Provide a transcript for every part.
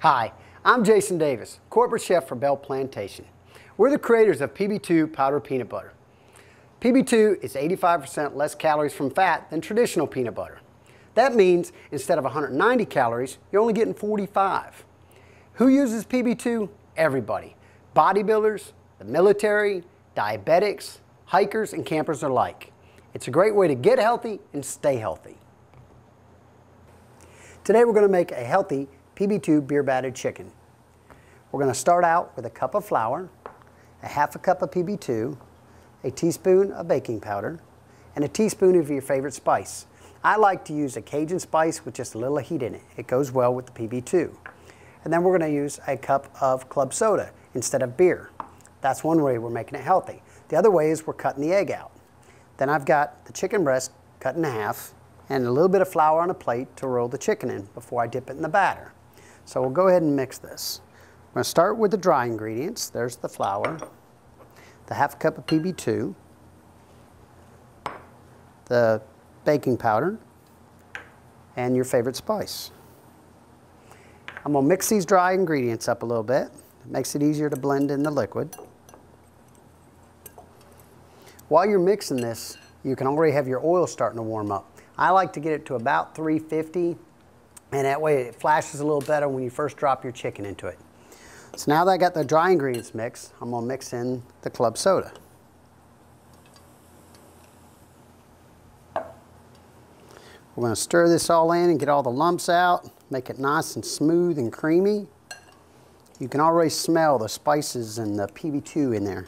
Hi, I'm Jason Davis, corporate chef for Bell Plantation. We're the creators of PB2 powdered peanut butter. PB2 is 85% less calories from fat than traditional peanut butter. That means instead of 190 calories, you're only getting 45. Who uses PB2? Everybody. Bodybuilders, the military, diabetics, hikers, and campers alike. It's a great way to get healthy and stay healthy. Today we're going to make a healthy PB2 beer battered chicken. We're going to start out with a cup of flour, a half a cup of PB2, a teaspoon of baking powder, and a teaspoon of your favorite spice. I like to use a Cajun spice with just a little heat in it. It goes well with the PB2. And then we're going to use a cup of club soda instead of beer. That's one way we're making it healthy. The other way is we're cutting the egg out. Then I've got the chicken breast cut in half and a little bit of flour on a plate to roll the chicken in before I dip it in the batter. So we'll go ahead and mix this. I'm going to start with the dry ingredients. There's the flour, the half cup of PB2, the baking powder, and your favorite spice. I'm going to mix these dry ingredients up a little bit. It makes it easier to blend in the liquid. While you're mixing this, you can already have your oil starting to warm up. I like to get it to about 350, and that way it flashes a little better when you first drop your chicken into it. So now that I got the dry ingredients mixed, I'm going to mix in the club soda. We're going to stir this all in and get all the lumps out, make it nice and smooth and creamy. You can already smell the spices and the PB2 in there.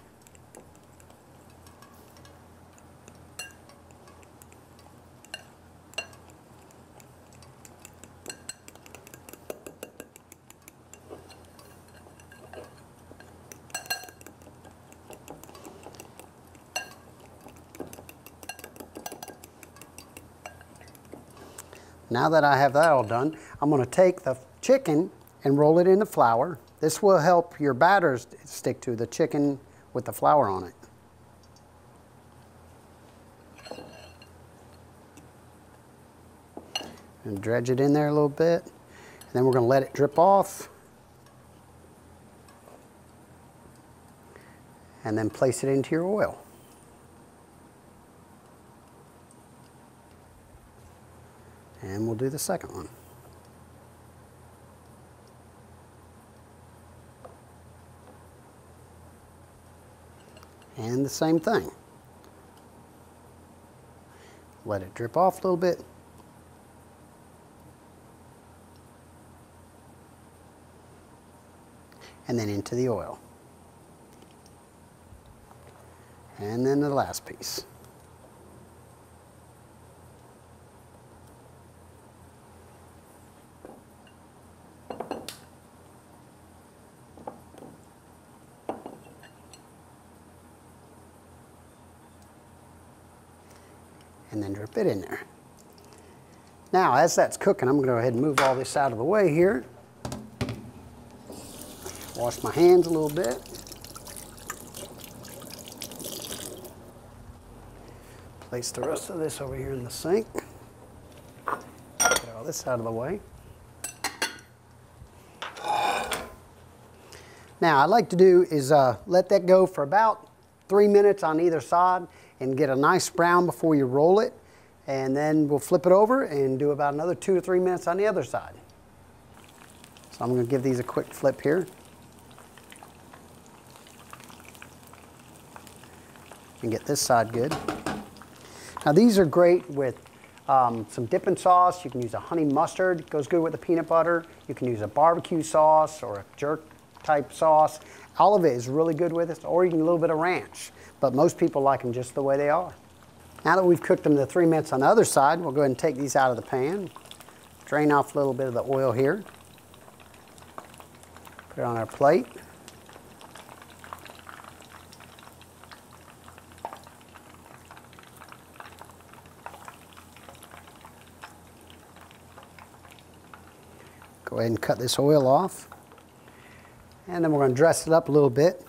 Now that I have that all done, I'm going to take the chicken and roll it in the flour. This will help your batter stick to the chicken with the flour on it. And dredge it in there a little bit. And then we're going to let it drip off. And then place it into your oil. And we'll do the second one. And the same thing. Let it drip off a little bit. And then into the oil. And then the last piece. And then drip it in there. Now, as that's cooking, I'm going to go ahead and move all this out of the way here. Wash my hands a little bit. Place the rest of this over here in the sink. Get all this out of the way. Now, I like to do is let that go for about 3 minutes on either side and get a nice brown before you roll it. And then we'll flip it over and do about another 2 to 3 minutes on the other side. So I'm going to give these a quick flip here. And get this side good. Now these are great with some dipping sauce. You can use a honey mustard. It goes good with the peanut butter. You can use a barbecue sauce or a jerk type sauce. All of it is really good with it, or you can do a little bit of ranch. But most people like them just the way they are. Now that we've cooked them to 3 minutes on the other side, we'll go ahead and take these out of the pan. Drain off a little bit of the oil here. Put it on our plate. Go ahead and cut this oil off. And then we're going to dress it up a little bit.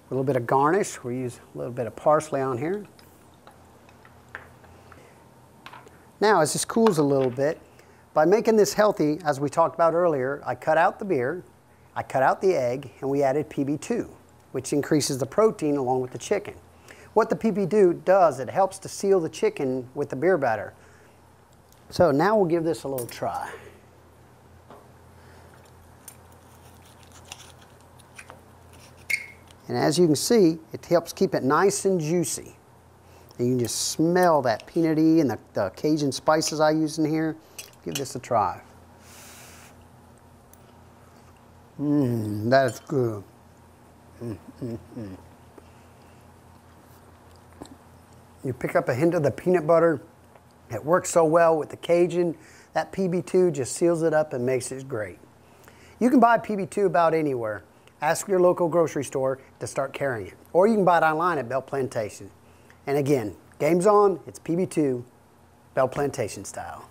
A little bit of garnish. We use a little bit of parsley on here. Now, as this cools a little bit, By making this healthy, as we talked about earlier, I cut out the beer, I cut out the egg, and we added PB2, which increases the protein along with the chicken. What the PB2 does, it helps to seal the chicken with the beer batter. So now we'll give this a little try. And as you can see, it helps keep it nice and juicy. And you can just smell that peanutty and the Cajun spices I use in here. Give this a try. That's good. You pick up a hint of the peanut butter. It works so well with the Cajun. That PB2 just seals it up and makes it great. You can buy PB2 about anywhere. Ask your local grocery store to start carrying it. Or you can buy it online at Bell Plantation. And again, game's on, it's PB2, Bell Plantation style.